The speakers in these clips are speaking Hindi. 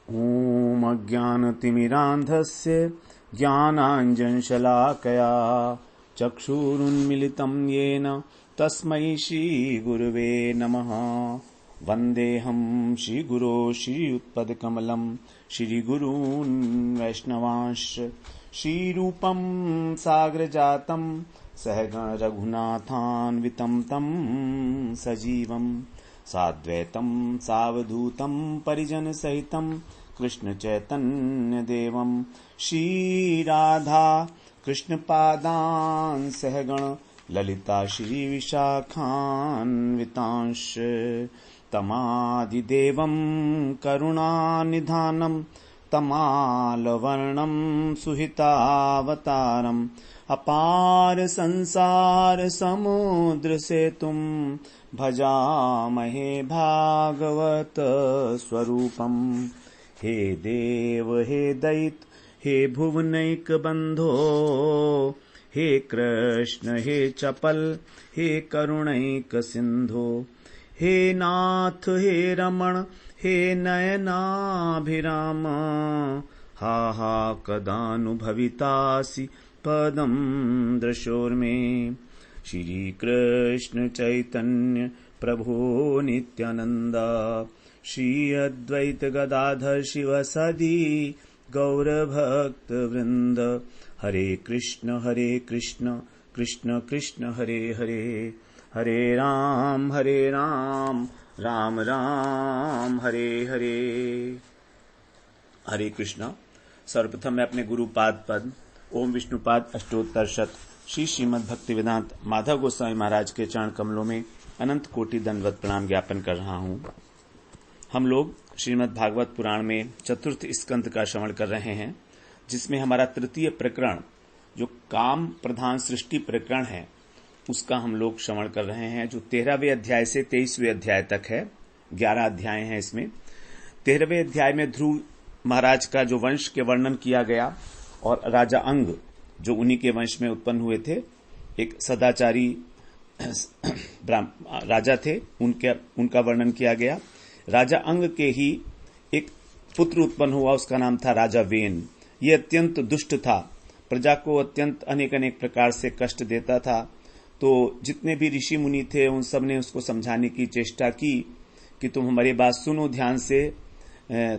ॐ अज्ञानतिमिरान्धस्य ज्ञानाञ्जनशलाकया चक्षुरुन्मिलितं येन तस्मै श्रीगुरुवे नमः। वन्देऽहं श्रीगुरो श्रीयुत्पदकमलं श्रीगुरून् वैष्णवांश्च श्रीरूपं सागरजातं सहगण रघुनाथान्वितं तं सजीवम् साद्वैतं सावधूतं परिजनसहितं कृष्णचैतन्यदेवं श्रीराधा कृष्णपादान् सहगण ललिता श्रीविशाखान्वितांश्च तमादिदेवं करुणानिधानं तमालवर्णं सुहितावतारम् अपार संसार समुद्र सेतुं भजामहे भागवत स्वरूपम्। हे देव हे दैत्य हे भुवनैक बंधो हे कृष्ण हे चपल हे करुणैक सिंधो हे नाथ हे रमण हे नयनाभिराम हा हा कदानुभवितासि पदं दृशोर्मे। श्री कृष्ण चैतन्य प्रभो नित्यानंद श्री अद्वैत गदाधर शिवसदि गौरभक्त वृंद। हरे कृष्ण कृष्ण कृष्ण हरे हरे हरे राम राम राम हरे हरे। हरे कृष्ण। सर्वप्रथम मैं अपने गुरुपाद पद ओम विष्णुपाद अष्टोत्तर शत श्री श्रीमद् भक्तिवेदांत माधव गोस्वामी महाराज के चरण कमलों में अनंत कोटि दंडवत प्रणाम ज्ञापन कर रहा हूं। हम लोग श्रीमद् भागवत पुराण में चतुर्थ स्कंद का श्रवण कर रहे हैं, जिसमें हमारा तृतीय प्रकरण जो काम प्रधान सृष्टि प्रकरण है उसका हम लोग श्रवण कर रहे हैं, जो 13वें अध्याय से 23वें अध्याय तक है। 11 अध्याय हैं इसमें। 13वें अध्याय में ध्रुव महाराज का जो वंश के वर्णन किया गया और राजा अंग जो उन्हीं के वंश में उत्पन्न हुए थे, एक सदाचारी राजा थे, उनका वर्णन किया गया। राजा अंग के ही एक पुत्र उत्पन्न हुआ, उसका नाम था राजा वेन। ये अत्यंत दुष्ट था, प्रजा को अत्यंत अनेक अनेक प्रकार से कष्ट देता था। तो जितने भी ऋषि मुनि थे उन सब ने उसको समझाने की चेष्टा की कि तुम हमारी बात सुनो ध्यान से,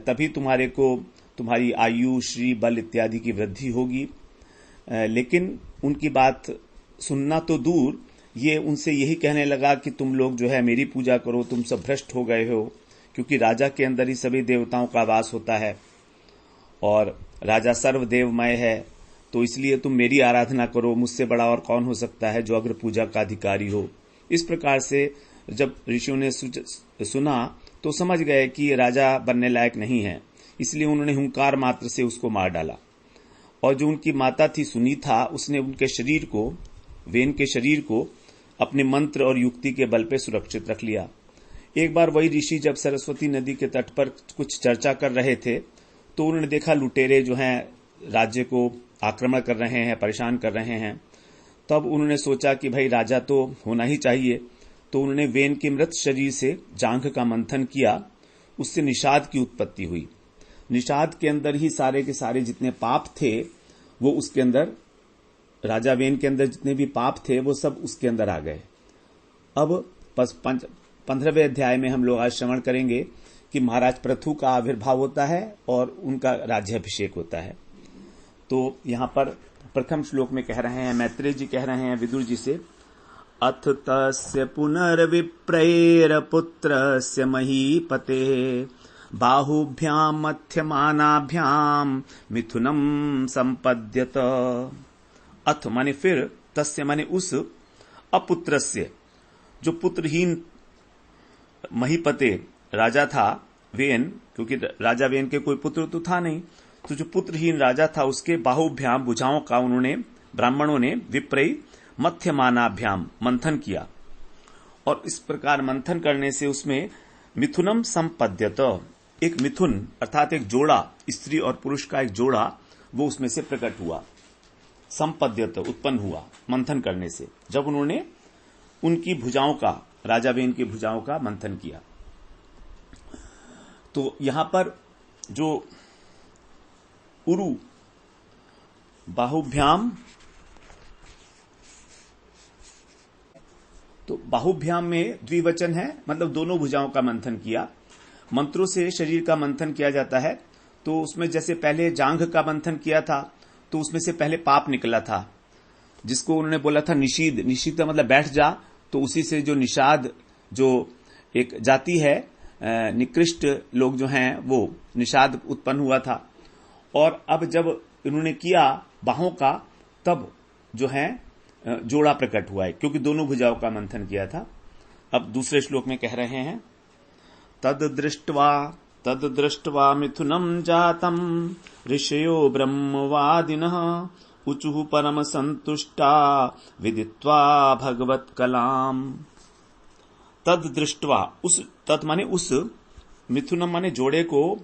तभी तुम्हारी आयु श्री बल इत्यादि की वृद्धि होगी। लेकिन उनकी बात सुनना तो दूर, ये उनसे यही कहने लगा कि तुम लोग जो है मेरी पूजा करो, तुम सब भ्रष्ट हो गए हो, क्योंकि राजा के अंदर ही सभी देवताओं का वास होता है और राजा सर्वदेवमय है, तो इसलिए तुम मेरी आराधना करो, मुझसे बड़ा और कौन हो सकता है जो अग्र पूजा का अधिकारी हो। इस प्रकार से जब ऋषियों ने सुना तो समझ गए कि ये राजा बनने लायक नहीं है, इसलिए उन्होंने हुंकार मात्र से उसको मार डाला। और जो उनकी माता थी सुनीता, उसने उनके शरीर को, वेन के शरीर को अपने मंत्र और युक्ति के बल पे सुरक्षित रख लिया। एक बार वही ऋषि जब सरस्वती नदी के तट पर कुछ चर्चा कर रहे थे तो उन्होंने देखा लुटेरे जो हैं राज्य को आक्रमण कर रहे हैं, परेशान कर रहे हैं। तब उन्होंने सोचा कि भाई राजा तो होना ही चाहिए, तो उन्होंने वेन के मृत शरीर से जांघ का मंथन किया, उससे निषाद की उत्पत्ति हुई। निषाद के अंदर ही सारे के सारे जितने पाप थे वो उसके अंदर, राजा वेन के अंदर जितने भी पाप थे वो सब उसके अंदर आ गए। अब 15वें अध्याय में हम लोग आज श्रवण करेंगे कि महाराज पृथु का आविर्भाव होता है और उनका राज्याभिषेक होता है। तो यहां पर प्रथम श्लोक में कह रहे हैं, मैत्रेय जी कह रहे हैं विदुर जी से, अथ तस्य पुनर्विप्रैर पुत्रस्य महीपते बाहुभ्यां मध्यमानाभ्यां मिथुनम संपद्यत। अथ माने फिर, तस्य माने उस, अपुत्रस्य जो पुत्रहीन महीपते राजा था वेन, क्योंकि राजा वेन के कोई पुत्र तो था नहीं, तो जो पुत्रहीन राजा था उसके बाहुभ्याम भुजाओं का उन्होंने, ब्राह्मणों ने, विप्रय मध्यमानाभ्याम मंथन किया। और इस प्रकार मंथन करने से उसमें मिथुनम संपद्यत, एक मिथुन अर्थात एक जोड़ा, स्त्री और पुरुष का एक जोड़ा वो उसमें से प्रकट हुआ। संपद्यत उत्पन्न हुआ मंथन करने से, जब उन्होंने उनकी भुजाओं का, राजा वेन की भुजाओं का मंथन किया। तो यहां पर जो उरु बाहुभ्याम, तो बाहुभ्याम में द्विवचन है, मतलब दोनों भुजाओं का मंथन किया। मंत्रों से शरीर का मंथन किया जाता है, तो उसमें जैसे पहले जांघ का मंथन किया था, तो उसमें से पहले पाप निकला था, जिसको उन्होंने बोला था निषीद। निषीद का मतलब बैठ जा, तो उसी से जो निषाद, जो एक जाति है, निकृष्ट लोग जो हैं, वो निषाद उत्पन्न हुआ था। और अब जब इन्होंने किया बाहों का, तब जो है जोड़ा प्रकट हुआ है, क्योंकि दोनों भुजाओं का मंथन किया था। अब दूसरे श्लोक में कह रहे हैं, तद दृष्ट्वा मिथुनम जातम ऋषयो ब्रह्मवादिनः उचुः परम संतुष्टा विदित्वा भगवत कलाम। तद दृष्ट्वा, उस तद माने उस, मिथुनम माने जोड़े को,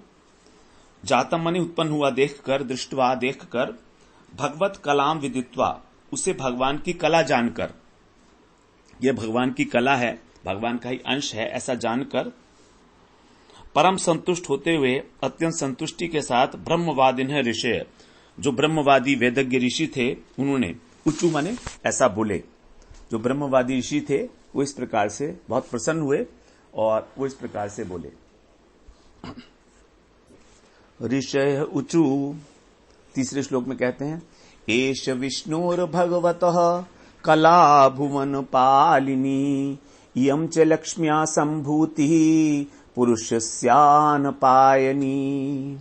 जातम माने उत्पन्न हुआ देखकर, दृष्टवा देखकर, भगवत कलाम विदित्वा, उसे भगवान की कला जानकर, यह भगवान की कला है, भगवान का ही अंश है, ऐसा जानकर, परम संतुष्ट होते हुए, अत्यंत संतुष्टि के साथ, ब्रह्मवादिन है ऋषि, जो ब्रह्मवादी वेदज्ञ ऋषि थे, उन्होंने उच्चु माने ऐसा बोले। जो ब्रह्मवादी ऋषि थे वो इस प्रकार से बहुत प्रसन्न हुए और वो इस प्रकार से बोले। ऋषय उचु, तीसरे श्लोक में कहते हैं, एष विष्णुर भगवतः कला भुवन पालिनी इयं च लक्ष्म्या संभूति पुरुषस्यान पायनी।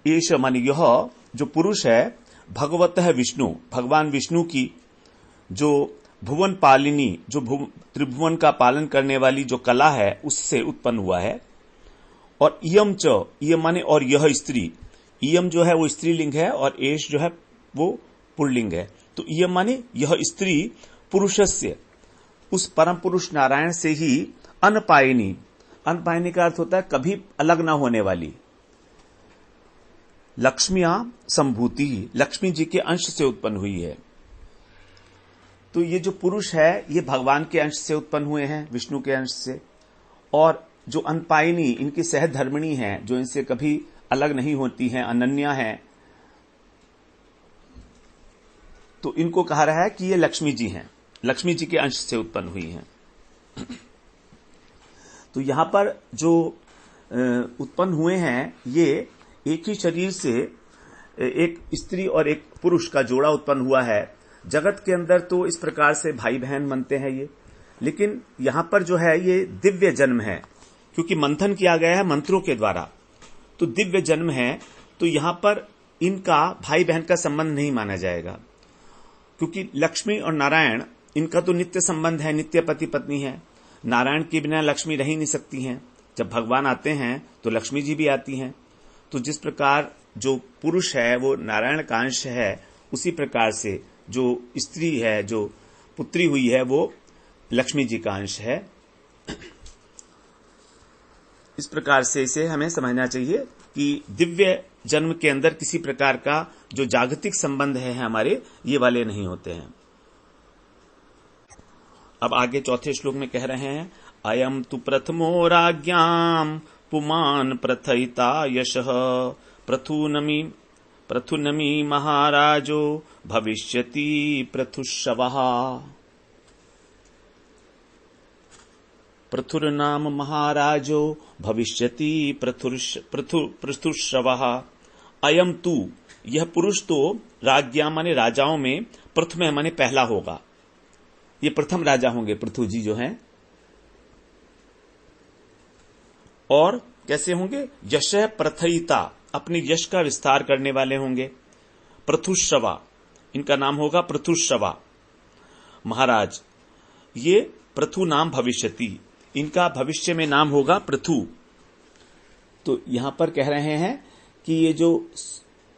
एष माने यह जो पुरुष है, भगवतः विष्णु, भगवान विष्णु की जो भुवन पालिनी, जो त्रिभुवन का पालन करने वाली जो कला है, उससे उत्पन्न हुआ है। और इयम च, इयम माने और यह स्त्री, इयम जो है वो स्त्रीलिंग है और एष जो है वो पुल्लिंग है। तो इयम माने यह स्त्री पुरुषस्य, उस परम पुरुष नारायण से ही, अनपायनी, अनपायनी का अर्थ होता है कभी अलग ना होने वाली, लक्ष्मिया संभूति, लक्ष्मी जी के अंश से उत्पन्न हुई है। तो ये जो पुरुष है, ये भगवान के अंश से उत्पन्न हुए हैं, विष्णु के अंश से। और जो अनपायनी, इनकी सहधर्मिणी हैं, जो इनसे कभी अलग नहीं होती हैं, अनन्या हैं, तो इनको कहा रहा है कि ये लक्ष्मी जी हैं, लक्ष्मी जी के अंश से उत्पन्न हुई हैं। तो यहां पर जो उत्पन्न हुए हैं, ये एक ही शरीर से एक स्त्री और एक पुरुष का जोड़ा उत्पन्न हुआ है। जगत के अंदर तो इस प्रकार से भाई बहन बनते हैं ये, लेकिन यहां पर जो है ये दिव्य जन्म है, क्योंकि मंथन किया गया है मंत्रों के द्वारा, तो दिव्य जन्म है। तो यहां पर इनका भाई बहन का संबंध नहीं माना जाएगा, क्योंकि लक्ष्मी और नारायण, इनका तो नित्य संबंध है, नित्य पति पत्नी है। नारायण के बिना लक्ष्मी रह ही नहीं सकती हैं। जब भगवान आते हैं तो लक्ष्मी जी भी आती हैं। तो जिस प्रकार जो पुरुष है वो नारायण का अंश है, उसी प्रकार से जो स्त्री है, जो पुत्री हुई है, वो लक्ष्मी जी का अंश है। इस प्रकार से इसे हमें समझना चाहिए कि दिव्य जन्म के अंदर किसी प्रकार का जो जागतिक संबंध है हमारे, ये वाले नहीं होते हैं। अब आगे चौथे श्लोक में कह रहे हैं, अयम तु प्रथमो राज्ञाम पुमान प्रथयिता यशः प्रथुनमी महाराजो भविष्यति पृथुश्रवः। पृथुर्नाम महाराजो भविष्यति पृथुश्रवः। अयम तु, यह पुरुष तो राज्ञा माने राजाओं में, प्रथम माने पहला होगा। ये प्रथम राजा होंगे पृथु जी जो हैं। और कैसे होंगे? यश प्रथयिता, अपने यश का विस्तार करने वाले होंगे। पृथुश्रवा, इनका नाम होगा पृथुश्रवा महाराज। ये पृथु नाम भविष्यति, इनका भविष्य में नाम होगा पृथु। तो यहां पर कह रहे हैं कि ये जो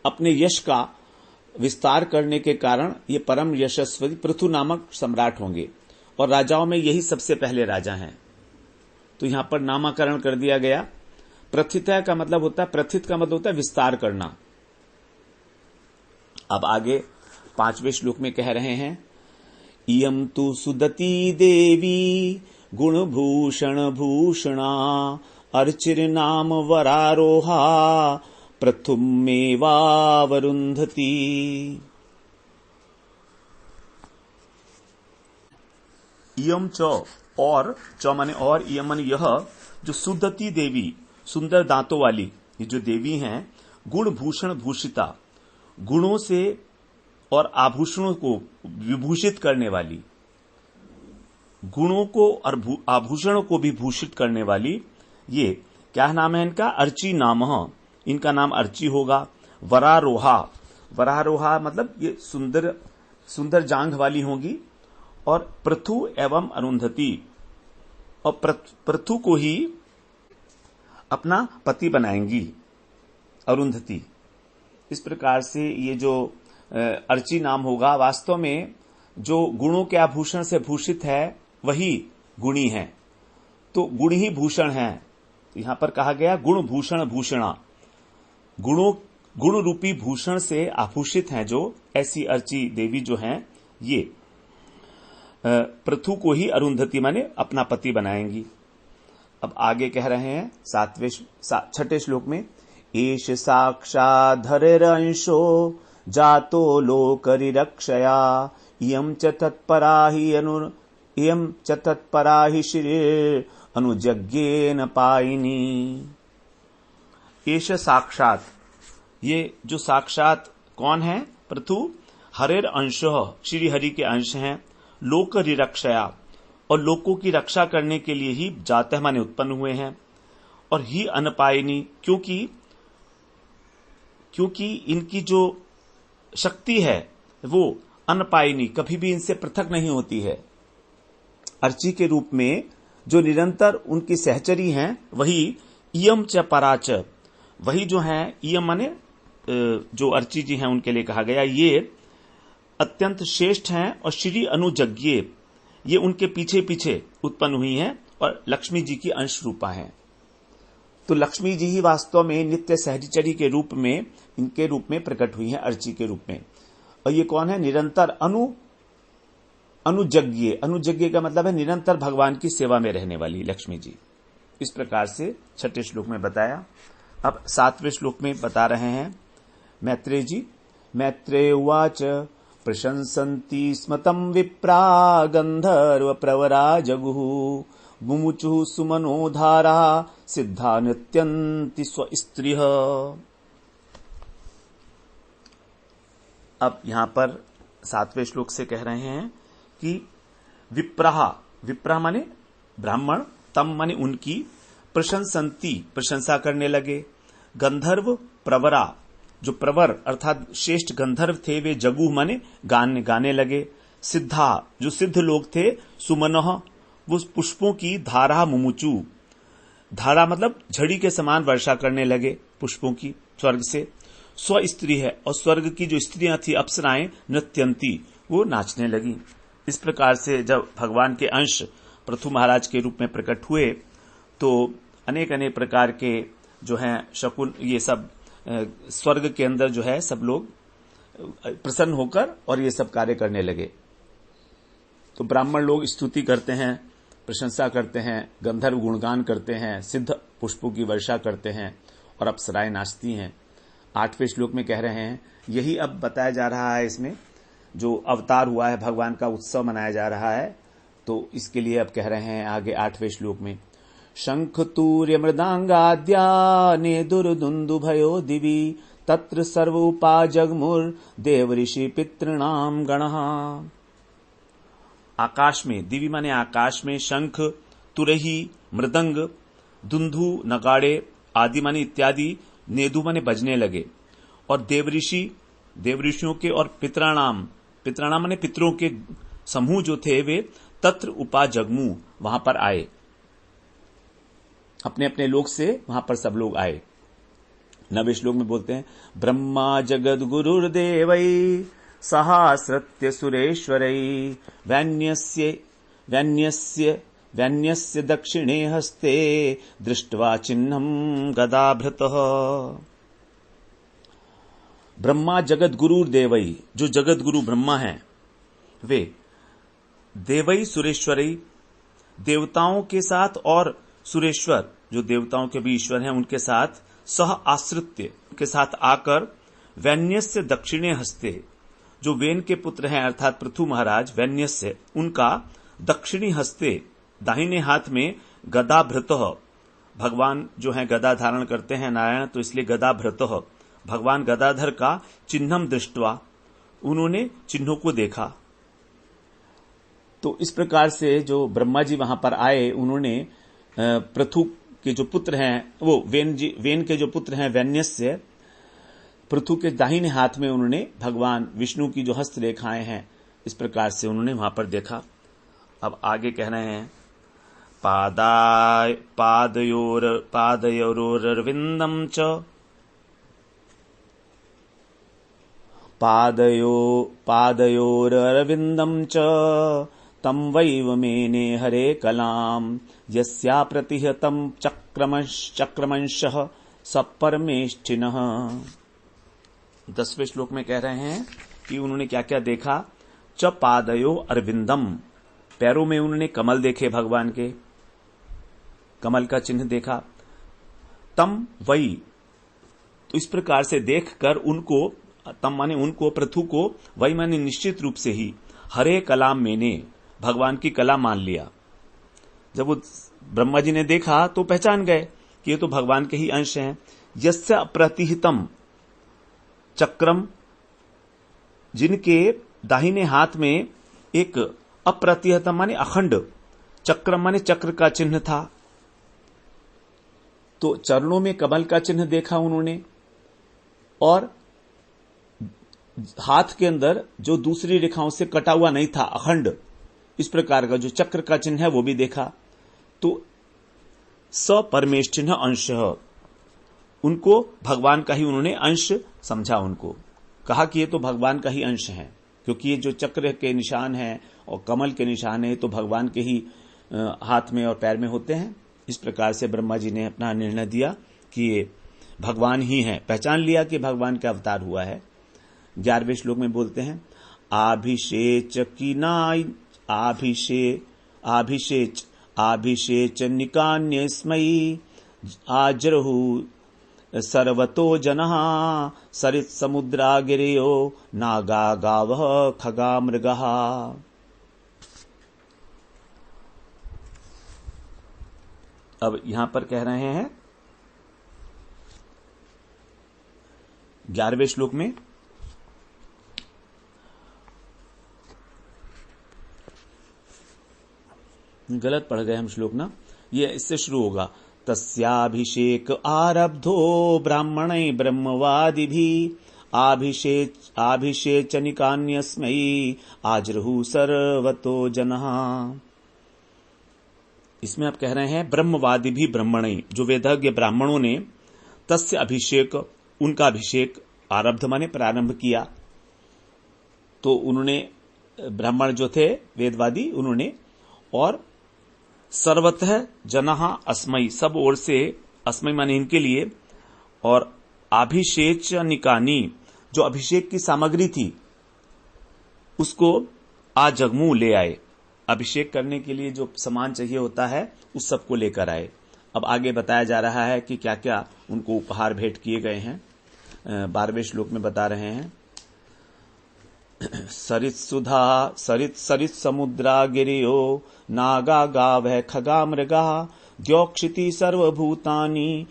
अपने यश का विस्तार करने के कारण ये परम यशस्वी पृथु नामक सम्राट होंगे, और राजाओं में यही सबसे पहले राजा हैं। तो यहां पर नामकरण कर दिया गया। प्रथिता का मतलब होता है, प्रथित का मतलब होता है विस्तार करना। अब आगे 5वें श्लोक में कह रहे हैं, इयं तु सुदती देवी गुणभूषण भूषणा अर्चिर्नाम वरारोहा प्रथुमेवावरुन्धति। इयम च और, च माने और, इयम माने यह, जो सुदति देवी, सुंदर दांतों वाली ये जो देवी हैं, गुण भूषण भूषिता, गुणों से और आभूषणों को विभूषित करने वाली, गुणों को और आभूषणों को भी भूषित करने वाली, ये क्या नाम है इनका? अर्ची नाम, इनका नाम अर्ची होगा। वरारोहा, वरारोहा मतलब ये सुंदर सुंदर जांघ वाली होंगी। और पृथु एवं अरुंधति, और पृथु को ही अपना पति बनाएंगी, अरुंधति। इस प्रकार से ये जो अर्ची नाम होगा, वास्तव में जो गुणों के आभूषण से भूषित है वही गुणी है, तो गुण ही भूषण है। यहां पर कहा गया गुण भूषण भूषणा, गुण रूपी भूषण से आभूषित हैं जो ऐसी अर्ची देवी जो हैं, ये पृथु को ही अरुंधति माने अपना पति बनाएंगी। अब आगे कह रहे हैं छठे श्लोक में, एष साक्षाधरंशो जातो लोकरिरक्षया इयं च तत्परा हि श्रीर अनुजज्ञेन पायिनी। एष साक्षात, ये जो साक्षात कौन है? पृथु हरेर अंश, श्री हरि के अंश हैं। लोक रिरक्षया, और लोकों की रक्षा करने के लिए ही जातः माने उत्पन्न हुए हैं। और ही अनपायिनी, क्योंकि इनकी जो शक्ति है वो अनपायिनी, कभी भी इनसे पृथक नहीं होती है। अर्ची के रूप में जो निरंतर उनकी सहचरी हैं, वही इयम च पराच, वही जो है इयम माने जो अर्ची जी हैं उनके लिए कहा गया, ये अत्यंत श्रेष्ठ हैं। और श्री अनुजज्ञे, ये उनके पीछे पीछे उत्पन्न हुई हैं और लक्ष्मी जी की अंश रूपा हैं। तो लक्ष्मी जी ही वास्तव में नित्य सहचरी के रूप में, इनके रूप में प्रकट हुई हैं, अर्ची के रूप में। और ये कौन है? निरंतर अनुजज्ञे, अनुजज्ञे का मतलब है निरंतर भगवान की सेवा में रहने वाली लक्ष्मी जी। इस प्रकार से छठे श्लोक में बताया। अब सातवें श्लोक में बता रहे हैं मैत्रेय जी। मैत्रेय उवाच प्रशंसन्ति स्म तं विप्रा गंधर्व प्रवरा जगुः मुमुचुः सुमनोधारा सिद्धा नृत्यन्ति स्वस्त्रियः। अब यहां पर सातवें श्लोक से कह रहे हैं कि विप्राह, विप्राह माने ब्राह्मण, तम माने उनकी, प्रशंसन्ति प्रशंसा करने लगे, गंधर्व प्रवरा, जो प्रवर अर्थात श्रेष्ठ गंधर्व थे वे जगु माने गाने लगे, सिद्धा जो सिद्ध लोग थे, सुमनः वो पुष्पों की धारा मुमुचु, धारा मतलब झड़ी के समान वर्षा करने लगे पुष्पों की स्वर्ग से। स्व स्त्री है, और स्वर्ग की जो स्त्रियां थी अप्सराएं, नृत्यंती वो नाचने लगी। इस प्रकार से जब भगवान के अंश पृथु महाराज के रूप में प्रकट हुए तो अनेक अनेक प्रकार के जो हैं शकुन, ये सब स्वर्ग के अंदर जो है सब लोग प्रसन्न होकर और ये सब कार्य करने लगे। तो ब्राह्मण लोग स्तुति करते हैं, प्रशंसा करते हैं, गंधर्व गुणगान करते हैं, सिद्ध पुष्पों की वर्षा करते हैं और अप्सराएं नाचती हैं। आठवें श्लोक में कह रहे हैं, यही अब बताया जा रहा है, इसमें जो अवतार हुआ है भगवान का उत्सव मनाया जा रहा है, तो इसके लिए अब कह रहे हैं आगे आठवें श्लोक में, शंख तूर्य मृदांगाद्या नेदुर्दुन्दुभयो दिवि तत्र सर्वोपा जगमुर देव ऋषि पितृणाम गणः। आकाश में, दिवि माने आकाश में, शंख, तुरही, मृदंग, दुंदु, नगाड़े आदि माने इत्यादि, नेदु माने बजने लगे। और देवऋषि, देवऋषियों के, और पितराणाम, पितराणाम माने पितरों के समूह जो थे वे तत्र उपा जगमु वहां पर आए, अपने अपने लोक से वहां पर सब लोग आए। नवे श्लोक में बोलते हैं, ब्रह्मा जगद गुरुर्देवै सहास्रत्य सुरेश्वरै वैन्यस्य दक्षिणे हस्ते दृष्ट्वा चिन्हं गदाभृतः। ब्रह्मा जगत गुरुर्देवै, जो जगत गुरु ब्रह्मा हैं वे, देवै सुरेश्वरै देवताओं के साथ और सुरेश्वर जो देवताओं के भी ईश्वर हैं उनके साथ सह आश्रित्य के साथ आकर वैन्यस्य दक्षिणे हस्ते जो वेन के पुत्र हैं अर्थात पृथु महाराज वैन्यस्य उनका दक्षिणी हस्ते दाहिने हाथ में गदा भृत भगवान जो है गदा धारण करते हैं नारायण तो इसलिए गदा भृत भगवान गदाधर का चिन्हम दृष्टवा उन्होंने चिन्हों को देखा। तो इस प्रकार से जो ब्रह्मा जी वहां पर आए उन्होंने पृथु के जो पुत्र हैं वो वेन के जो पुत्र हैं वैन्यस्य पृथु के दाहिने हाथ में उन्होंने भगवान विष्णु की जो हस्त रेखाएं हैं इस प्रकार से उन्होंने वहां पर देखा। अब आगे कह रहे हैं पादयोरविंदम च पादयोरविंदम च तम वैव मेने हरे कलाम यस्या प्रतिहतम चक्रमंशः सपरमेष्ठिनः। 10वें श्लोक में कह रहे हैं कि उन्होंने क्या क्या देखा। च पादयो अरविंदम पैरों में उन्होंने कमल देखे भगवान के कमल का चिन्ह देखा। तम वही तो इस प्रकार से देखकर उनको तम माने उनको पृथु को वही माने निश्चित रूप से ही हरे कलाम मैंने भगवान की कला मान लिया। जब वो ब्रह्मा जी ने देखा तो पहचान गए कि ये तो भगवान के ही अंश हैं। यस्य अप्रतिहितम चक्रम जिनके दाहिने हाथ में एक अप्रतिहतम माने अखंड चक्रम माने चक्र का चिन्ह था। तो चरणों में कमल का चिन्ह देखा उन्होंने और हाथ के अंदर जो दूसरी रेखाओं से कटा हुआ नहीं था अखंड इस प्रकार का जो चक्र का चिन्ह है वो भी देखा। तो सपरमेष्ठिन अंश उनको भगवान का ही उन्होंने अंश समझा। उनको कहा कि ये तो भगवान का ही अंश है क्योंकि ये जो चक्र के निशान हैं और कमल के निशान है तो भगवान के ही हाथ में और पैर में होते हैं। इस प्रकार से ब्रह्मा जी ने अपना निर्णय दिया कि ये भगवान ही है। पहचान लिया कि भगवान का अवतार हुआ है। 11वें श्लोक में बोलते हैं आभिषेच निकान्यस्मयी आजरहु सर्वतो जनः सरित समुद्रा गिरियो नागा गावः खगा मृगः। अब यहां पर कह रहे हैं 11वें श्लोक में गलत पढ़ गए हम श्लोक ना, ये इससे शुरू होगा। तस्याभिषेक आरब्धो ब्राह्मणै ब्रह्मवादिभिः आभिषेचनिकान्यस्मै आजरहु सर्वतो जनः। इसमें आप कह रहे हैं ब्रह्मवादी भी ब्राह्मणै जो वेदज्ञ ब्राह्मणों ने तस्य अभिषेक उनका अभिषेक आरब्ध माने प्रारंभ किया। तो उन्होंने ब्राह्मण जो थे वेदवादी उन्होंने और सर्वतः जनः अस्मै सब ओर से अस्मै माने इनके लिए और अभिषेच निकानी जो अभिषेक की सामग्री थी उसको आजगमू ले आए। अभिषेक करने के लिए जो सामान चाहिए होता है उस सब को लेकर आए। अब आगे बताया जा रहा है कि क्या क्या उनको उपहार भेंट किए गए हैं। 12वें श्लोक में बता रहे हैं सरित सुधा सरित समुद्रा गिरियो नागा गावः खगा मृगा द्योक्षिति सर्वभूतानि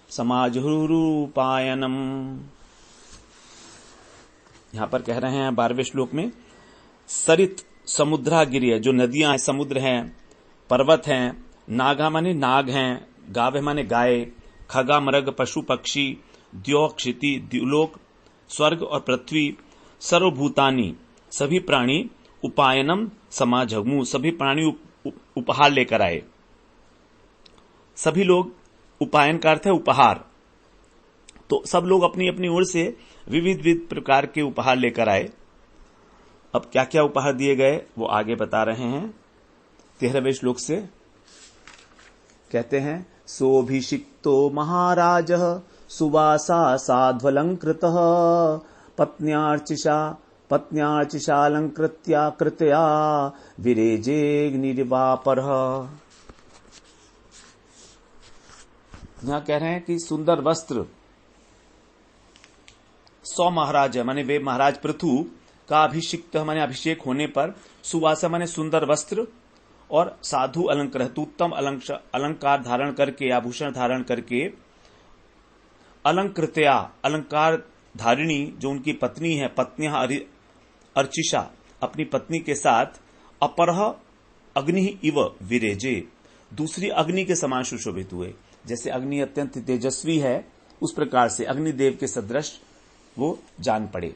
समाजरूपायनम। यहां पर कह रहे हैं 12वें श्लोक में सरित समुद्रा गिरिय जो नदियां हैं समुद्र हैं पर्वत हैं नागा माने नाग हैं गावः माने गाय खगा मृग पशु पक्षी द्योक्षिति द्युलोक स्वर्ग और पृथ्वी सर्वभूतानि सभी प्राणी उपायनम समाजगमु सभी प्राणी उपहार लेकर आए। सभी लोग उपायन का अर्थ है उपहार। तो सब लोग अपनी अपनी ओर से विविध प्रकार के उपहार लेकर आए। अब क्या क्या उपहार दिए गए वो आगे बता रहे हैं 13वें श्लोक से। कहते हैं सोभिषिक्तो महाराजः सुवासा साध्वलंकृतः पत्न्यार्चिषालंकृत्या कृत्या विरेजेग्निर्वापरः। यहां कह रहे हैं कि सुंदर वस्त्र सौ महाराज माने वे महाराज पृथु का अभिषिक्त माने अभिषेक होने पर सुवासा माने सुंदर वस्त्र और साधु अलंकृत उत्तम अलंकार धारण करके आभूषण धारण करके अलंकृत्या अलंकार धारिणी जो उनकी पत्नी है पत्नियां अर्चिषा अपनी पत्नी के साथ अपरह अग्नि इव विरेजे दूसरी अग्नि के समान सुशोभित हुए। जैसे अग्नि अत्यंत तेजस्वी है उस प्रकार से अग्निदेव के सदृश वो जान पड़े।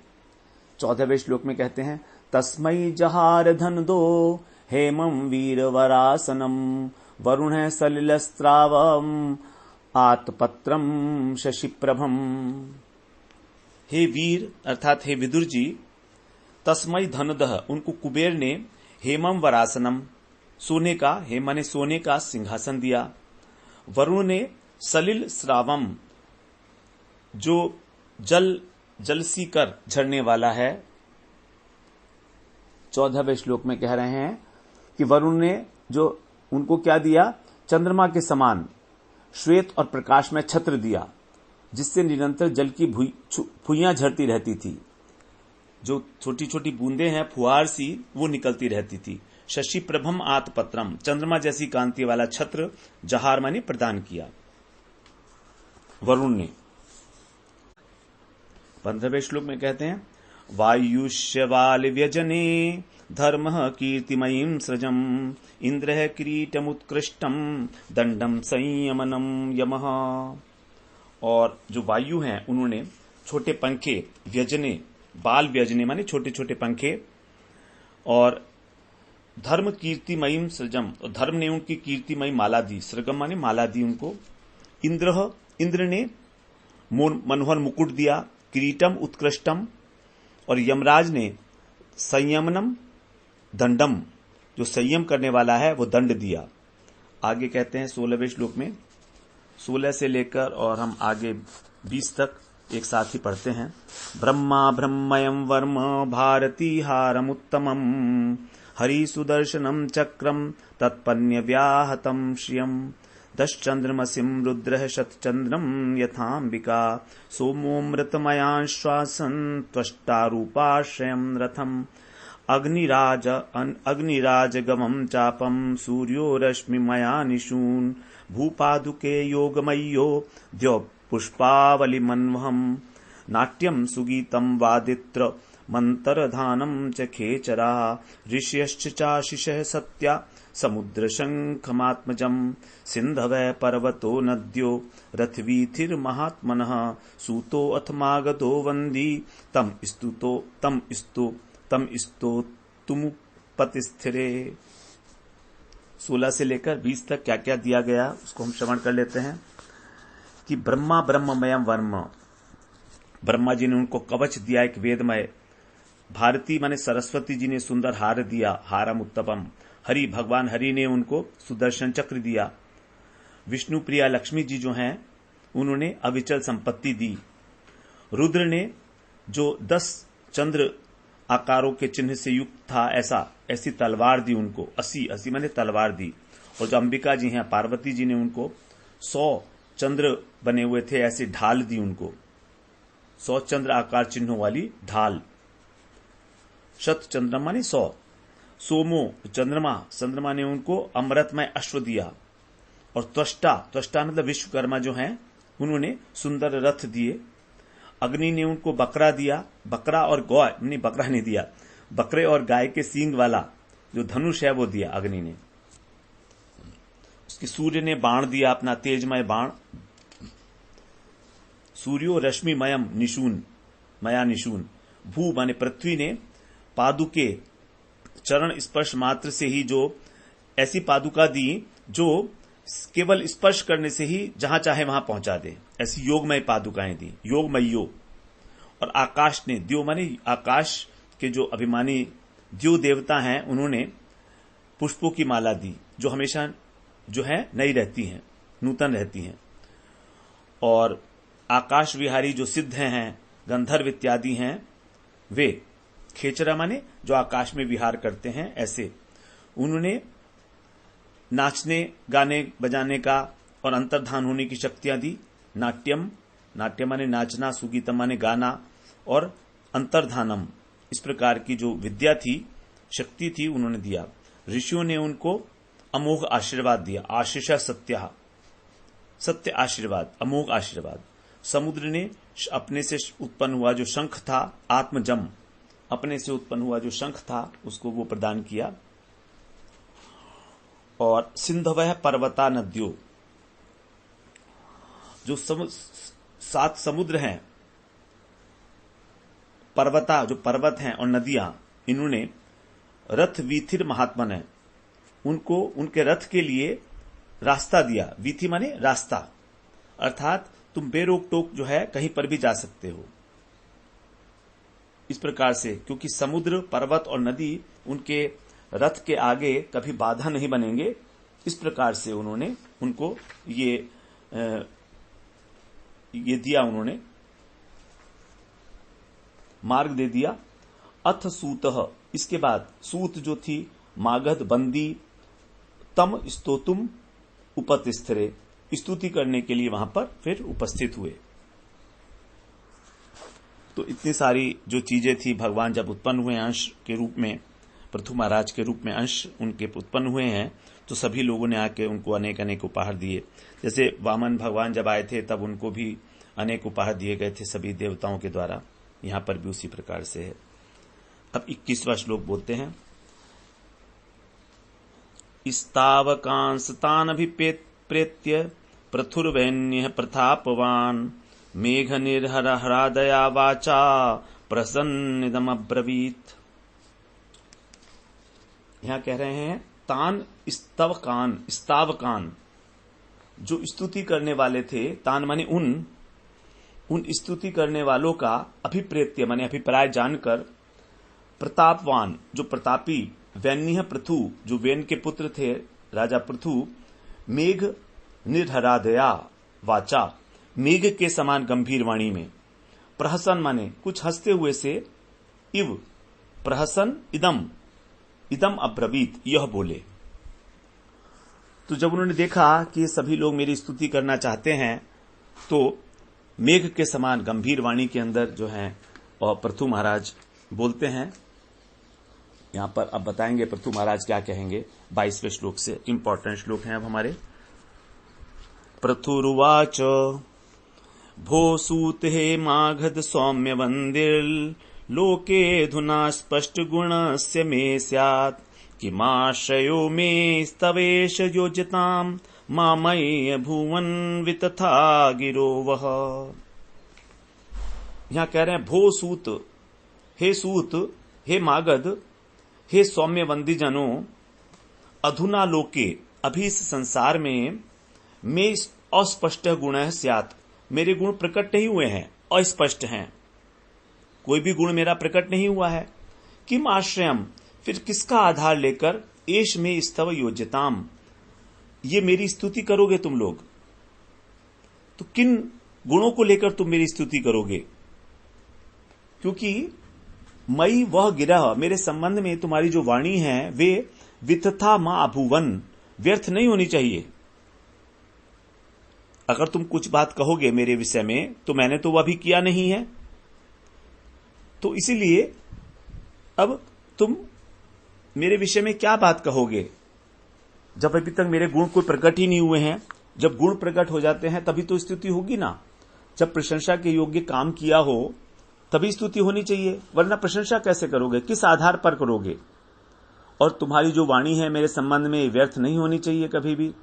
14वें श्लोक में कहते हैं तस्मै जहार धन दो हेमं वीरवरासनम वरुण सलिलस्त्रावम आतपत्रम शशिप्रभम। हे वीर अर्थात हे विदुर जी तस्मै धनदह उनको कुबेर ने हेमम वरासनम सोने का हेम ने सोने का सिंहासन दिया। वरुण ने सलिल स्रावम जो जल सी कर झरने वाला है। 14वें श्लोक में कह रहे हैं कि वरुण ने जो उनको क्या दिया चंद्रमा के समान श्वेत और प्रकाश में छत्र दिया जिससे निरंतर जल की फुइयां झरती रहती थी। जो छोटी छोटी बूंदें हैं फुहार सी वो निकलती रहती थी। शशि प्रभम आतपत्रम चंद्रमा जैसी कांति वाला छत्र जहार माने प्रदान किया वरुण ने। 15वें श्लोक में कहते हैं वायुष्यवाल व्यजने धर्म कीर्तिमयीं सृजम इंद्र किरीटमुत्कृष्टम दंडम संयमनम यमः। और जो वायु हैं उन्होंने छोटे पंखे व्यजने बाल व्यजने माने छोटे छोटे पंखे और धर्म कीर्तिमयीं सृजम और धर्म ने उनकी कीर्तिमयी माला दी सृगम माने माला दी उनको। इंद्र ने मनोहर मुकुट दिया किरीटम उत्कृष्टम और यमराज ने संयमनम दंडम जो संयम करने वाला है वो दंड दिया। आगे कहते हैं 16वें श्लोक में 16 से लेकर और हम आगे 20 तक एक साथ ही पढ़ते हैं। ब्रह्मा ब्रह्मयं वर्म भारती हारमुत्तमम हरि सुदर्शनम चक्रम तत्पन्य व्याहतम श्रियम दश्चंद्रमसिं रुद्रः शतचंद्रम यथाम्बिका सोमोमृतमयांश्वासन त्वष्टारूपाश्रयं रथम अग्निराजगमं चापम सूर्यो रश्मिमया निशून् भूपादुके योगमय्यो द्यौ पुष्पावलिमन्वहं नाट्यं सुगीतं वादित्र मंतरधानं च खेचरा ऋष्यश्च चाशिषः सत्या समुद्रशङ्खमात्मजं सिन्धवः पर्वतो नद्यो रथवीथिर्महात्मनः सूतो अथ मागधो वन्दी तम स्तो तुमुपतिस्थिरे। 16 से लेकर 20 तक क्या क्या दिया गया उसको हम श्रवण कर लेते हैं कि ब्रह्मा ब्रह्ममयम वर्म ब्रह्मा जी ने उनको कवच दिया एक वेदमय। भारती माने सरस्वती जी ने सुंदर हार दिया हारम उत्तपम। हरि भगवान हरि ने उनको सुदर्शन चक्र दिया। विष्णु प्रिया लक्ष्मी जी जो हैं उन्होंने अविचल संपत्ति दी। रुद्र ने जो 10 चंद्र आकारों के चिन्ह से युक्त था ऐसी तलवार दी उनको 80 माने तलवार दी। और जो अंबिका जी हैं पार्वती जी ने उनको 100 चंद्र बने हुए थे ऐसी ढाल दी उनको 100 चंद्र आकार चिन्हों वाली ढाल। शत चंद्रमा माने 100। सोमो चंद्रमा ने उनको अमृतमय अश्व दिया। और त्वष्टा मतलब विश्वकर्मा जो हैं उन्होंने सुंदर रथ दिए। अग्नि ने उनको बकरा दिया। बकरा और गाय नहीं बकरा नहीं दिया बकरे और गाय के सींग वाला जो धनुष है वो दिया अग्नि ने। उसके सूर्य ने बाण दिया अपना तेजमय बाण। सूर्यो रश्मिमयम निशून मया निशून। भू माने पृथ्वी ने पादुके चरण स्पर्श मात्र से ही जो ऐसी पादुका दी जो केवल स्पर्श करने से ही जहां चाहे वहां पहुंचा दे ऐसी योगमय पादुकाएं दी योगमयो। और आकाश ने द्यो माने आकाश के जो अभिमानी द्यो देवता हैं उन्होंने पुष्पों की माला दी जो हमेशा जो है नई रहती हैं नूतन रहती हैं। और आकाश विहारी जो सिद्ध हैं गंधर्व इत्यादि हैं वे खेचरा माने जो आकाश में विहार करते हैं ऐसे उन्होंने नाचने गाने बजाने का और अंतर्धान होने की शक्तियां दी। नाट्यम, नाट्यम माने नाचना, सुगीतम माने गाना, और अंतर्धानम, इस प्रकार की जो विद्या थी, शक्ति थी, उन्होंने दिया। ऋषियों ने उनको अमोघ आशीर्वाद दिया। आशीष सत्य, सत्य आशीर्वाद, अमोघ आशीर्वाद। समुद्र ने अपने से उत्पन्न हुआ जो शंख था, आत्मजम, अपने से उत्पन्न हुआ जो शंख था, उसको वो प्रदान किया। और सिंधवह पर्वता नद्यो, जो 7 समुद्र हैं, पर्वता जो पर्वत हैं और नदियां, इन्होंने रथ वीथिर महात्मन है, उनको उनके रथ के लिए रास्ता दिया। वीथि माने रास्ता, अर्थात तुम बेरोक टोक जो है कहीं पर भी जा सकते हो। इस प्रकार से, क्योंकि समुद्र, पर्वत और नदी उनके रथ के आगे कभी बाधा नहीं बनेंगे, इस प्रकार से उन्होंने उनको ये दिया, उन्होंने मार्ग दे दिया। अथ सूतः, इसके बाद सूत जो थी, मागध बंदी, तम स्तोतुम उपतिस्थिरे, स्तुति करने के लिए वहां पर फिर उपस्थित हुए। तो इतनी सारी जो चीजें थी, भगवान जब उत्पन्न हुए अंश के रूप में, पृथु महाराज के रूप में अंश उनके उत्पन्न हुए हैं, तो सभी लोगों ने आके उनको अनेक अनेक उपहार दिए। जैसे वामन भगवान जब आए थे तब उनको भी अनेक उपहार दिए गए थे सभी देवताओं के द्वारा। यहां पर भी उसी प्रकार से है। अब 21वां श्लोक बोलते हैं। इस्तावकांस्तानभिप्रेत्य पृथुर्वैन्यः प्रतापवान् मेघ निर्हरहृदया वाचा प्रसन्निदमब्रवीत्। यहां कह रहे हैं तान स्तावकान, जो स्तुति करने वाले थे, तान माने उन स्तुति करने वालों का अभिप्रेत्य माने अभिप्राय जानकर, प्रतापवान जो प्रतापी, वैन्य पृथु जो वैन के पुत्र थे राजा पृथु, मेघ निर्हरादया वाचा, मेघ के समान गंभीर वाणी में, प्रहसन माने कुछ हंसते हुए से, इव प्रहसन इदम अब्रवीत, यह बोले। तो जब उन्होंने देखा कि सभी लोग मेरी स्तुति करना चाहते हैं, तो मेघ के समान गंभीर वाणी के अंदर जो है और पृथु महाराज बोलते हैं। यहां पर अब बताएंगे पृथु महाराज क्या कहेंगे 22वें श्लोक से। इंपॉर्टेंट श्लोक हैं अब हमारे। पृथुरुवाच भो सूत हे मागध सौम्य वंदिर लोके धुना स्पष्ट गुणस्य मे स्यात् किमाश्रयो मे स्तवेश योजिताम् मामय्य भुवन वितथा गिरो वह। यहां कह रहे हैं भो सूत, हे मागध, हे सौम्य वंदी जनों, अधुना लोके, अभी इस संसार में, मैं अस्पष्ट गुण स्यात्, मेरे गुण प्रकट नहीं हुए हैं, अस्पष्ट हैं, कोई भी गुण मेरा प्रकट नहीं हुआ है। किम आश्रयम, फिर किसका आधार लेकर, एष में स्तव योज्यताम, ये मेरी स्तुति करोगे तुम लोग, तो किन गुणों को लेकर तुम मेरी स्तुति करोगे? क्योंकि मई वह गिरह, मेरे संबंध में तुम्हारी जो वाणी है वे वितथा मां अभुवन, व्यर्थ नहीं होनी चाहिए। अगर तुम कुछ बात कहोगे मेरे विषय में तो मैंने तो वह भी किया नहीं है, तो इसीलिए अब तुम मेरे विषय में क्या बात कहोगे जब अभी तक मेरे गुण कोई प्रकट ही नहीं हुए हैं। जब गुण प्रकट हो जाते हैं तभी तो स्तुति होगी ना। जब प्रशंसा के योग्य काम किया हो तभी स्तुति होनी चाहिए, वरना प्रशंसा कैसे करोगे, किस आधार पर करोगे? और तुम्हारी जो वाणी है मेरे संबंध में व्यर्थ नहीं होनी चाहिए कभी भी।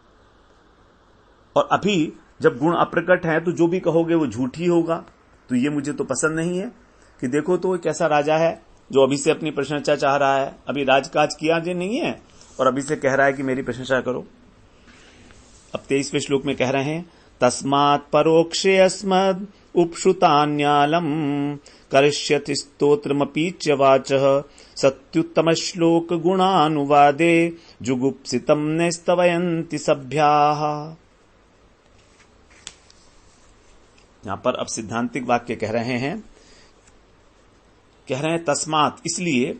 और अभी जब गुण अप्रकट है तो जो भी कहोगे वो झूठ ही होगा। तो ये मुझे तो पसंद नहीं है कि देखो तो एक ऐसा राजा है जो अभी से अपनी प्रशंसा चाह रहा है, अभी राजकाज किया जो नहीं है और अभी से कह रहा है कि मेरी प्रशंसा करो। अब 23वें श्लोक में कह रहे हैं तस्मात् परोक्षे अस्मद् उपश्रुतान्यालम करिष्यति स्तोत्रमपि च वाचः सत्युत्तम श्लोक गुणानुवादे जुगुप्सितम न स्तवयन्ति सभ्याः। यहां पर अब सिद्धांतिक वाक्य कह रहे हैं तस्मात्, इसलिए,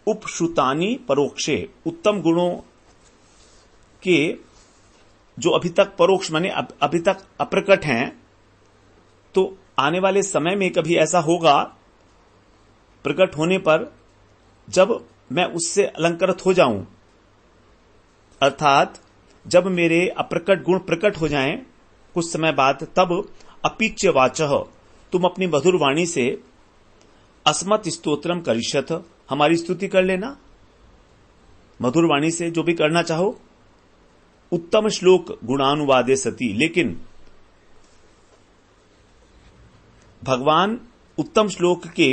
उपश्रुतानि परोक्षे, उत्तम गुणों के जो अभी तक परोक्ष माने अभी तक अप्रकट हैं, तो आने वाले समय में कभी ऐसा होगा प्रकट होने पर जब मैं उससे अलंकृत हो जाऊं, अर्थात जब मेरे अप्रकट गुण प्रकट हो जाएं कुछ समय बाद, तब अपीच्य वाचः, तुम अपनी मधुर वाणी से अस्मत् स्तोत्रम करिष्यथ, हमारी स्तुति कर लेना मधुर वाणी से, जो भी करना चाहो। उत्तम श्लोक गुणानुवादे सती, लेकिन भगवान उत्तम श्लोक के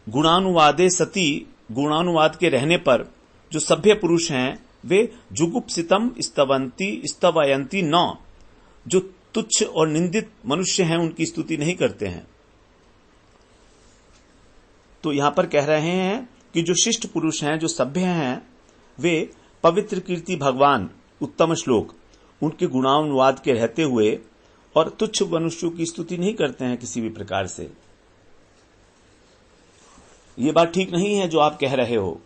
गुणानुवादे सती, गुणानुवाद के रहने पर जो सभ्य पुरुष हैं वे जुगुप्सितम स्तवंती स्तवयंती न, जो तुच्छ और निंदित मनुष्य हैं उनकी स्तुति नहीं करते हैं। तो यहां पर कह रहे हैं कि जो शिष्ट पुरुष हैं, जो सभ्य हैं, वे पवित्र कीर्ति भगवान उत्तम श्लोक उनके गुणानुवाद के रहते हुए और तुच्छ मनुष्यों की स्तुति नहीं करते हैं किसी भी प्रकार से। ये बात ठीक नहीं है जो आप कह रहे हो,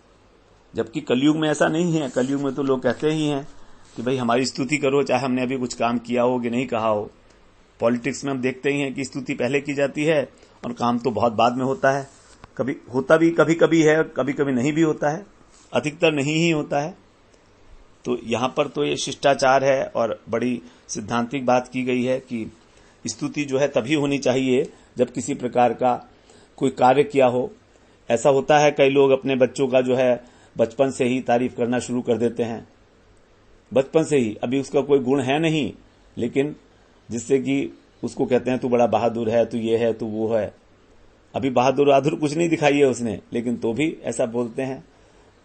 जबकि कलयुग में ऐसा नहीं है। कलयुग में तो लोग कहते ही हैं कि भाई हमारी स्तुति करो, चाहे हमने अभी कुछ काम किया हो कि नहीं कहा हो। पॉलिटिक्स में हम देखते ही हैं कि स्तुति पहले की जाती है और काम तो बहुत बाद में होता है। कभी होता भी कभी कभी है, कभी कभी नहीं भी होता है, अधिकतर नहीं ही होता है। तो यहां पर तो ये शिष्टाचार है और बड़ी सिद्धांतिक बात की गई है कि स्तुति जो है तभी होनी चाहिए जब किसी प्रकार का कोई कार्य किया हो। ऐसा होता है कई लोग अपने बच्चों का जो है बचपन से ही तारीफ करना शुरू कर देते हैं, बचपन से ही। अभी उसका कोई गुण है नहीं, लेकिन जिससे कि उसको कहते हैं तू बड़ा बहादुर है, तू ये है, तू वो है। अभी बहादुर कुछ नहीं दिखाई है उसने, लेकिन तो भी ऐसा बोलते हैं।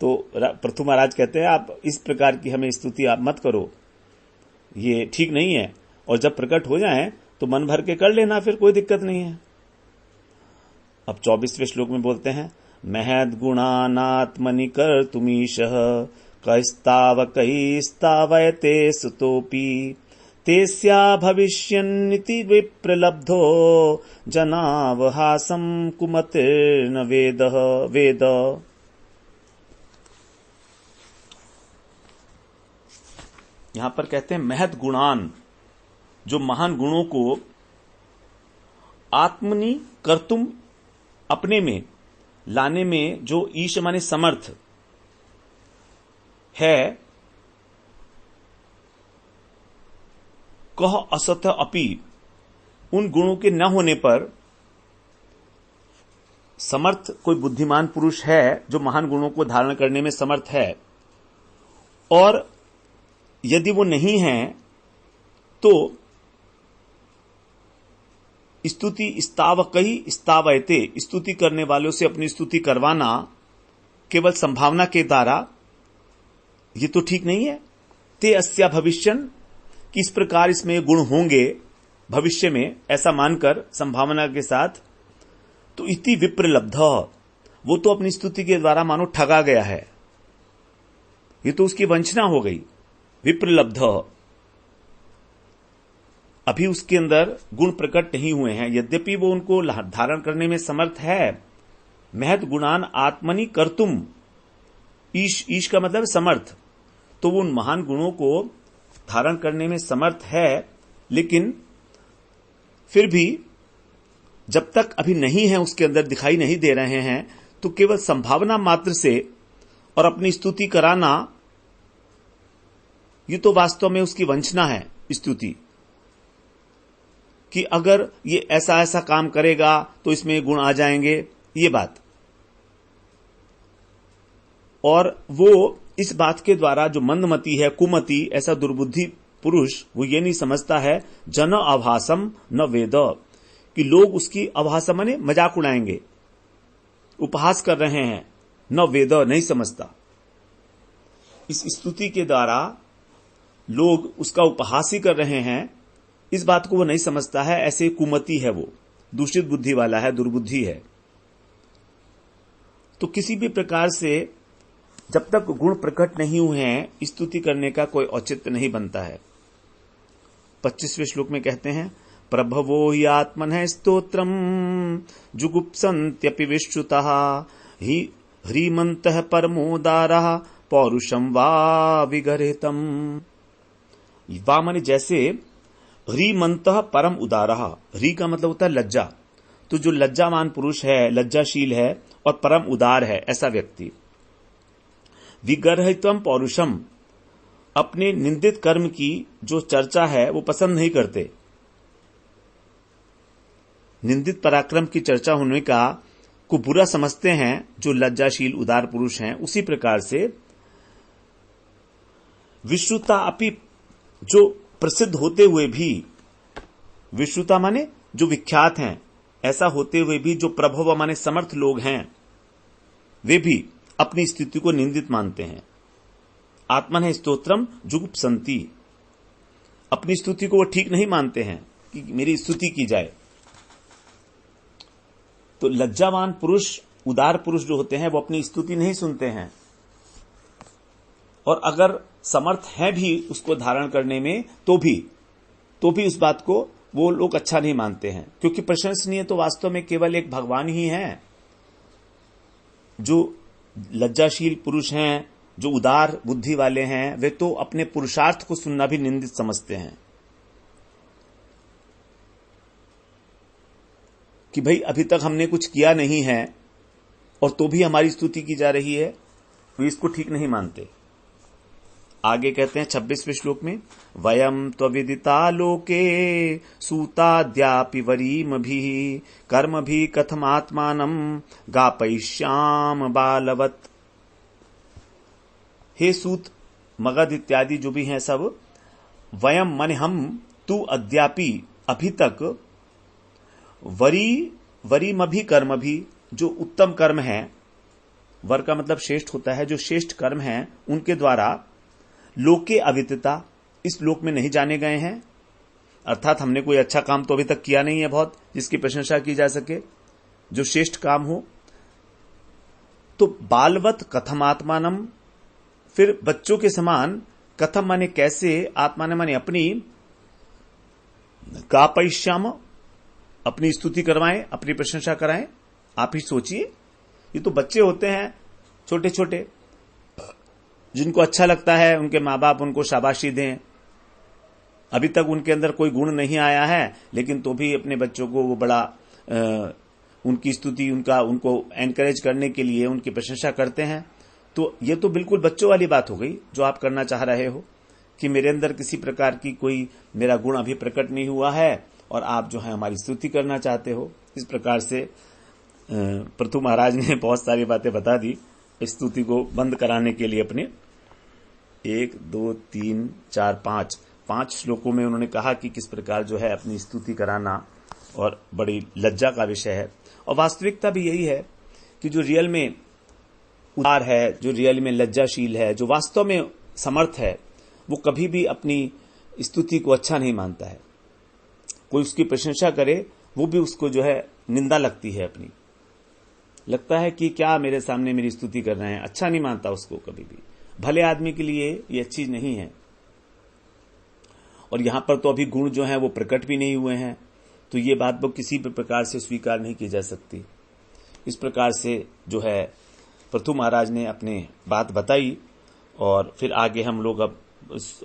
तो पृथु महाराज कहते हैं आप इस प्रकार की हमें स्तुति आप मत करो, ये ठीक नहीं है। और जब प्रकट हो जाए तो मन भर के कर लेना, फिर कोई दिक्कत नहीं है। अब 24वें श्लोक में बोलते हैं, महद गुणानात्मनि कर्तुमीशः कस्तावकैस्तावयते सुतोपि तेस्या भविष्यन्निति विप्रलब्धो जनावहासं कुमतिर्न वेद। यहां पर कहते हैं महद गुणान, जो महान गुणों को आत्मनि कर्तुम, अपने में लाने में जो ईश माने समर्थ है, कह असत अपि, उन गुणों के न होने पर समर्थ कोई बुद्धिमान पुरुष है जो महान गुणों को धारण करने में समर्थ है। और यदि वो नहीं है तो स्तुति स्तावकई स्तावयते, स्तुति करने वालों से अपनी स्तुति करवाना केवल संभावना के द्वारा, ये तो ठीक नहीं है। ते अस्या भविष्यन, किस प्रकार इसमें गुण होंगे भविष्य में, ऐसा मानकर संभावना के साथ, तो इति विप्रलब्ध, वो तो अपनी स्तुति के द्वारा मानो ठगा गया है, ये तो उसकी वंचना हो गई। विप्रलब्ध, अभी उसके अंदर गुण प्रकट नहीं हुए हैं, यद्यपि वो उनको धारण करने में समर्थ है। महत गुणान आत्मनि कर्तुम, ईश का मतलब समर्थ, तो वो उन महान गुणों को धारण करने में समर्थ है, लेकिन फिर भी जब तक अभी नहीं है, उसके अंदर दिखाई नहीं दे रहे हैं, तो केवल संभावना मात्र से और अपनी स्तुति कराना, ये तो वास्तव में उसकी वंचना है स्तुति, कि अगर ये ऐसा ऐसा काम करेगा तो इसमें गुण आ जाएंगे, ये बात। और वो इस बात के द्वारा जो मंदमती है, कुमति, ऐसा दुर्बुद्धि पुरुष, वो ये नहीं समझता है जन आभासम न वेद, कि लोग उसकी आभासम माने मजाक उड़ाएंगे, उपहास कर रहे हैं, न वेद, नहीं समझता। इस स्तुति के द्वारा लोग उसका उपहास ही कर रहे हैं, इस बात को वो नहीं समझता है। ऐसे कुमति है, वो दूषित बुद्धि वाला है, दुर्बुद्धि है। तो किसी भी प्रकार से जब तक गुण प्रकट नहीं हुए हैं, स्तुति करने का कोई औचित्य नहीं बनता है। 25वें श्लोक में कहते हैं, प्रभवो हि आत्मनः स्तोत्रम जुगुप्सन्त्यपि विश्रुतः हि ह्रीमन्तः परमोदारः पौरुषम वा विगर्हितम। वा माने जैसे ह्रीमंतः परम उदारः। ह्री का मतलब होता है लज्जा। तो जो लज्जावान पुरुष है, लज्जाशील है और परम उदार है, ऐसा व्यक्ति। विगर्हितम पौरुषम, अपने निंदित कर्म की जो चर्चा है वो पसंद नहीं करते। निंदित पराक्रम की चर्चा होने का को बुरा समझते हैं जो लज्जाशील उदार पुरुष हैं। उसी प्रकार से विश्रुता अपि, जो प्रसिद्ध होते हुए भी, विश्रुता माने जो विख्यात हैं, ऐसा होते हुए भी जो प्रभव माने समर्थ लोग हैं, वे भी अपनी स्थिति को निंदित मानते हैं। आत्मन स्तोत्रम जुगुप्सन्ति, अपनी स्तुति को वो ठीक नहीं मानते हैं कि मेरी स्तुति की जाए। तो लज्जावान पुरुष, उदार पुरुष जो होते हैं वो अपनी स्तुति नहीं सुनते हैं, और अगर समर्थ है भी उसको धारण करने में तो भी उस बात को वो लोग अच्छा नहीं मानते हैं, क्योंकि प्रशंसनीय तो वास्तव में केवल एक भगवान ही हैं। जो लज्जाशील पुरुष हैं, जो उदार बुद्धि वाले हैं, वे तो अपने पुरुषार्थ को सुनना भी निंदित समझते हैं कि भाई अभी तक हमने कुछ किया नहीं है और तो भी हमारी स्तुति की जा रही है, वे इसको ठीक नहीं मानते। आगे कहते हैं 26वें श्लोक में, वयम त्वविदिता लोके सूताद्यापि वरीमभिः कर्मभिः कथमात्मानं गापयिष्याम बालवत्। हे सूत, मगध इत्यादि जो भी हैं सब, वयम माने हम, तू अद्यापि अभी तक, वरीमभि कर्म भी, जो उत्तम कर्म है, वर का मतलब श्रेष्ठ होता है, जो श्रेष्ठ कर्म हैं उनके द्वारा लोके अविदिता, इस लोक में नहीं जाने गए हैं। अर्थात हमने कोई अच्छा काम तो अभी तक किया नहीं है बहुत, जिसकी प्रशंसा की जा सके, जो श्रेष्ठ काम हो। तो बालवत कथम आत्मानम, फिर बच्चों के समान, कथम माने कैसे, आत्मान माने अपनी, गापयिष्याम, अपनी स्तुति करवाएं, अपनी प्रशंसा कराएं। आप ही सोचिए, ये तो बच्चे होते हैं छोटे छोटे, जिनको अच्छा लगता है उनके माँ बाप उनको शाबाशी दें। अभी तक उनके अंदर कोई गुण नहीं आया है, लेकिन तो भी अपने बच्चों को वो बड़ा उनकी स्तुति, उनको एनकरेज करने के लिए उनकी प्रशंसा करते हैं। तो ये तो बिल्कुल बच्चों वाली बात हो गई जो आप करना चाह रहे हो, कि मेरे अंदर किसी प्रकार की कोई मेरा गुण अभी प्रकट नहीं हुआ है और आप जो है हमारी स्तुति करना चाहते हो। इस प्रकार से पृथु महाराज ने बहुत सारी बातें बता दी स्तुति को बंद कराने के लिए। अपने 1, 2, 3, 4, 5 श्लोकों में उन्होंने कहा कि किस प्रकार जो है अपनी स्तुति कराना और बड़ी लज्जा का विषय है। और वास्तविकता भी यही है कि जो रियल में उदार है, जो रियल में लज्जाशील है, जो वास्तव में समर्थ है, वो कभी भी अपनी स्तुति को अच्छा नहीं मानता है। कोई उसकी प्रशंसा करे, वो भी उसको जो है निंदा लगती है अपनी, लगता है कि क्या मेरे सामने मेरी स्तुति कर रहे हैं, अच्छा नहीं मानता उसको कभी भी। भले आदमी के लिए ये चीज नहीं है। और यहां पर तो अभी गुण जो है वो प्रकट भी नहीं हुए हैं, तो ये बात वो किसी भी प्रकार से स्वीकार नहीं की जा सकती। इस प्रकार से जो है पृथु महाराज ने अपने बात बताई। और फिर आगे हम लोग, अब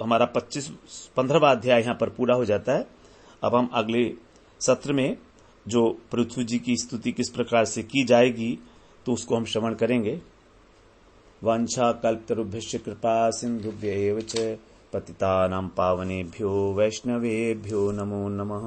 हमारा 15वां अध्याय यहां पर पूरा हो जाता है। अब हम अगले सत्र में जो पृथ्वी जी की स्तुति किस प्रकार से की जाएगी तो उसको हम श्रवण करेंगे। वांछा कल्पतरुभ्यश्च कृपा सिंधुभ्य एव च पतितानां पावनेभ्यो वैष्णवेभ्यो नमो नमः।